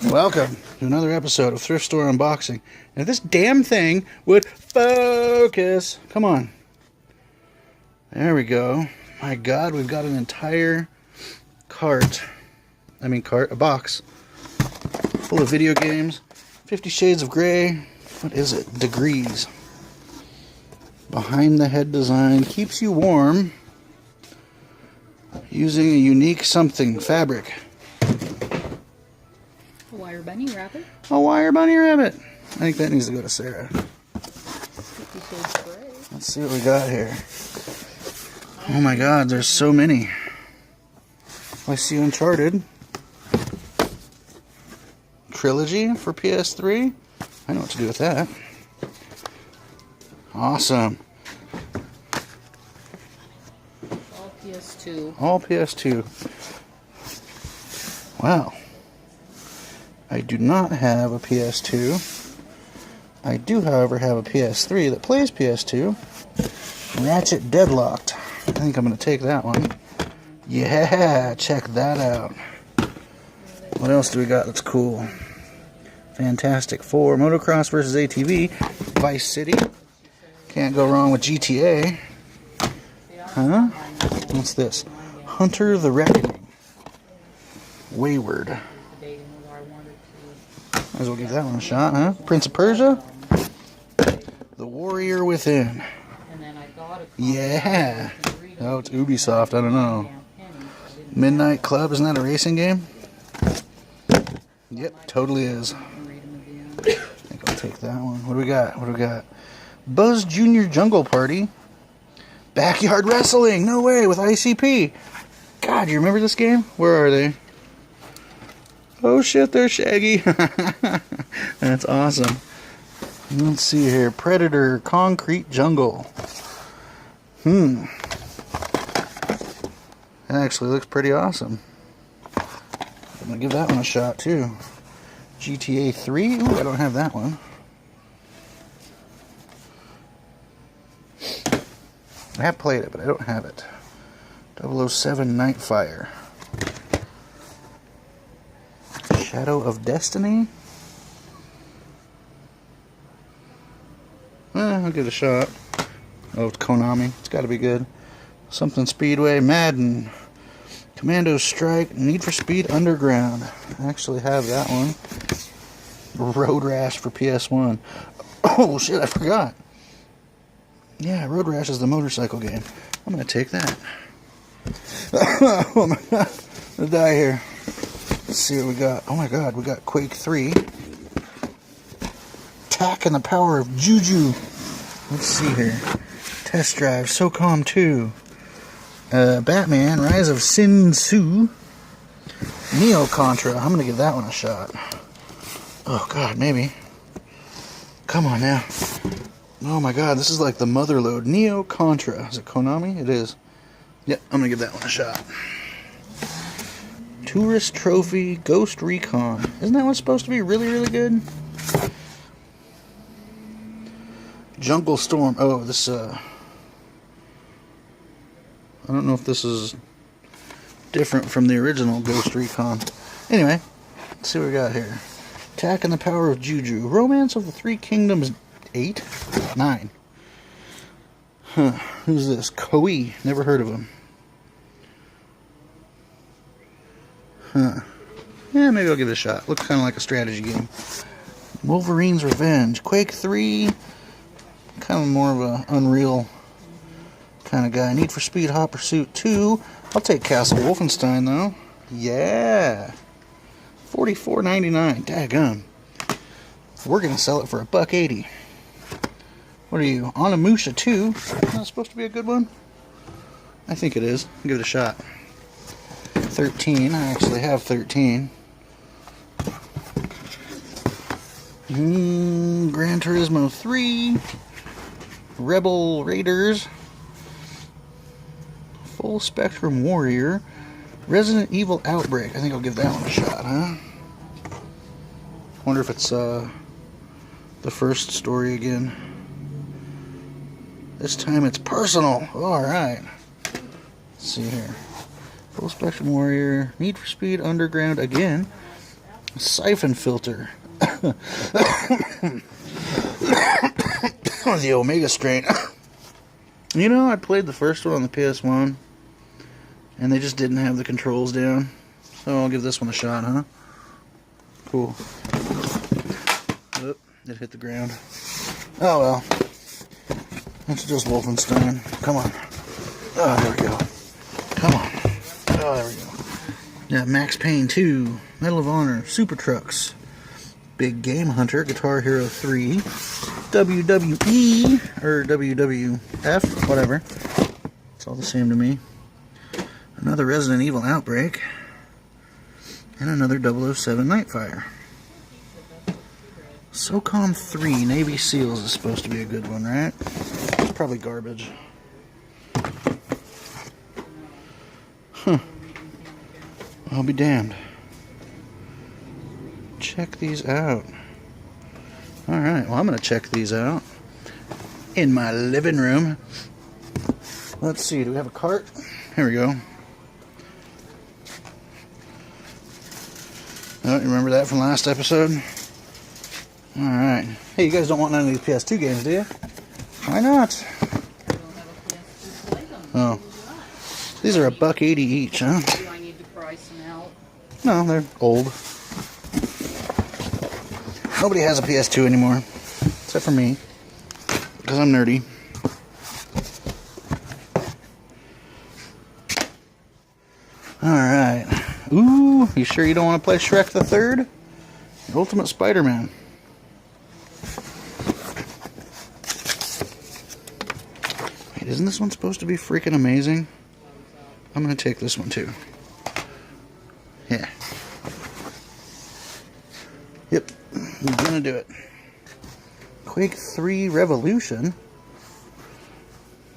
Welcome to another episode of Thrift Store Unboxing. And if this damn thing would focus. Come on. There we go. My God, we've got an entire a box full of video games. 50 Shades of Grey. What is it? Degrees. Behind the head design. Keeps you warm. Using a unique something. Fabric. A wire bunny rabbit. A wire bunny rabbit. I think that needs to go to Sarah. 50 Shades of Grey. Let's see what we got here. Oh my God, there's so many. I see Uncharted. Trilogy for PS3. I know what to do with that. Awesome. All PS2. All PS2. Wow. I do not have a PS2. I do, however, have a PS3 that plays PS2. Ratchet Deadlocked. I think I'm going to take that one. Yeah, check that out. What else do we got that's cool? Fantastic Four, Motocross vs. ATV, Vice City. Can't go wrong with GTA. Huh? What's this? Hunter the Reckoning. Wayward. Might as well give that one a shot, huh? Prince of Persia. The Warrior Within. Yeah. Oh, it's Ubisoft. I don't know. Midnight Club. Isn't that a racing game? Yep, totally is. I think I'll take that one. What do we got? What do we got? Buzz Jr. Jungle Party. Backyard Wrestling. No way, with ICP. God, you remember this game? Where are they? Oh shit, they're Shaggy. That's awesome. Let's see here. Predator Concrete Jungle. That actually looks pretty awesome. I'm going to give that one a shot too. GTA 3? Ooh, I don't have that one. I have played it, but I don't have it. 007 Nightfire. Shadow of Destiny? I'll give it a shot. Oh, it's Konami. It's got to be good. Something Speedway, Madden, Commando Strike, Need for Speed Underground. I actually have that one. Road Rash for PS1. Oh shit, I forgot. Yeah, Road Rash is the motorcycle game. I'm gonna take that. Oh my God, I'm gonna die here. Let's see what we got. Oh my God, we got Quake 3. Attack and the Power of Juju. Let's see here. Test Drive, SOCOM 2. Batman, Rise of Sin Tzu. Neo Contra. I'm going to give that one a shot. Oh, God, maybe. Come on now. Oh, my God, this is like the mother load. Neo Contra. Is it Konami? It is. Yep, I'm going to give that one a shot. Tourist Trophy, Ghost Recon. Isn't that one supposed to be really, really good? Jungle Storm. Oh, this, I don't know if this is different from the original Ghost Recon. Anyway, let's see what we got here. Attack and the Power of Juju. Romance of the Three Kingdoms 8? 9. Huh. Who's this? Koei. Never heard of him. Huh. Yeah, maybe I'll give it a shot. Looks kind of like a strategy game. Wolverine's Revenge. Quake 3. Kind of more of a Unreal kind of guy. Need for Speed Hot Pursuit 2. I'll take Castle Wolfenstein though. Yeah. $44.99. Daggum. We're gonna sell it for $1.80. What are you? Onimusha 2. Isn't that supposed to be a good one? I think it is. I'll give it a shot. 13. I actually have 13. Gran Turismo 3. Rebel Raiders. Full Spectrum Warrior. Resident Evil Outbreak. I think I'll give that one a shot, huh? Wonder if it's the first story again. This time it's personal. Alright. Let's see here. Full Spectrum Warrior. Need for Speed Underground again. Siphon filter. The Omega strain. You know, I played the first one on the PS1, and they just didn't have the controls down. So I'll give this one a shot, huh? Cool. Oop, it hit the ground. Oh well. It's just Wolfenstein. Come on. Oh, there we go. Come on. Oh, there we go. Yeah, Max Payne 2, Medal of Honor, Super Trucks, Big Game Hunter, Guitar Hero 3, WWE, or WWF, whatever. It's all the same to me. Another Resident Evil Outbreak, and another 007 Nightfire. SOCOM 3, Navy SEALs is supposed to be a good one, right? It's probably garbage. Huh. I'll be damned. Check these out. Alright, well I'm going to check these out in my living room. Let's see, do we have a cart? Here we go. Oh, you remember that from last episode? Alright. Hey, you guys don't want none of these PS2 games, do you? Why not? Oh. These are $1.80 each, huh? Do I need to price them out? No, they're old. Nobody has a PS2 anymore. Except for me. Because I'm nerdy. Alright. Ooh, you sure you don't want to play Shrek the Third? The Ultimate Spider-Man. Wait, isn't this one supposed to be freaking amazing? I'm going to take this one too. Yeah. Yep. I'm going to do it. Quake 3 Revolution.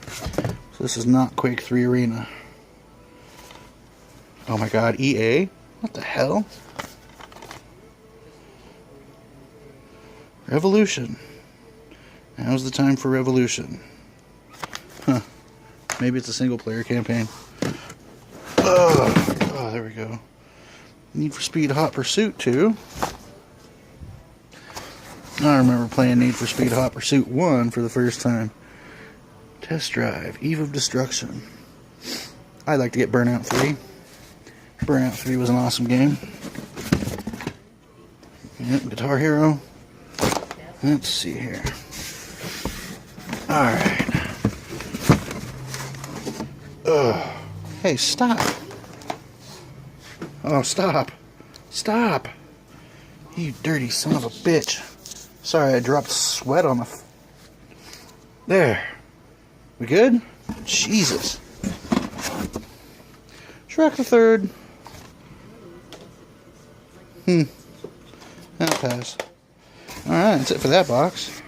So this is not Quake 3 Arena. Oh my god, EA? What the hell? Revolution. Now's the time for Revolution. Huh. Maybe it's a single player campaign. Oh, there we go. Need for Speed Hot Pursuit 2. I remember playing Need for Speed Hot Pursuit 1 for the first time. Test Drive, Eve of Destruction. I'd like to get Burnout 3. Burnout 3 was an awesome game. Yep, Guitar Hero. Let's see here. Alright. Hey, stop. Oh, stop. Stop. You dirty son of a bitch. Sorry, I dropped sweat on the... There. We good? Jesus. Shrek the Third. That'll pass. Alright, that's it for that box.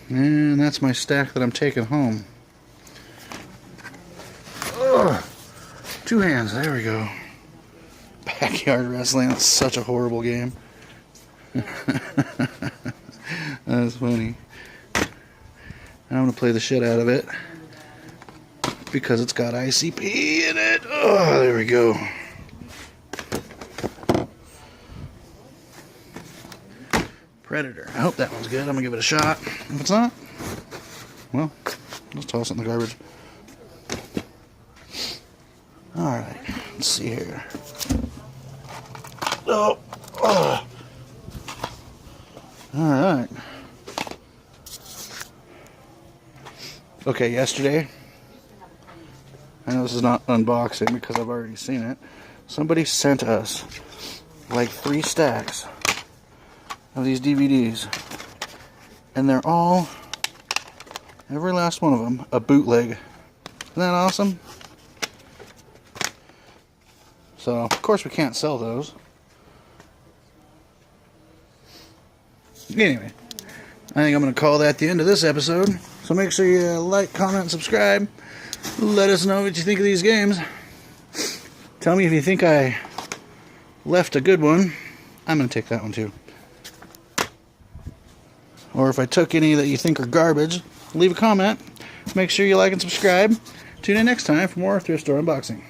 And that's my stack that I'm taking home. Ugh. Two hands, there we go. Backyard Wrestling, that's such a horrible game. That's funny. I'm going to play the shit out of it. Because it's got ICP in it. Oh, there we go. Predator. I hope that one's good. I'm going to give it a shot. If it's not, well, let's toss it in the garbage. Alright, let's see here. Oh, Alright. Okay, yesterday, I know this is not unboxing because I've already seen it. Somebody sent us like 3 stacks of these DVDs. And they're all, every last one of them, a bootleg. Isn't that awesome? So, of course we can't sell those. Anyway, I think I'm going to call that the end of this episode. So make sure you like, comment, and subscribe. Let us know what you think of these games. Tell me if you think I left a good one. I'm going to take that one too. Or if I took any that you think are garbage, leave a comment. Make sure you like and subscribe. Tune in next time for more Thrift Store unboxing.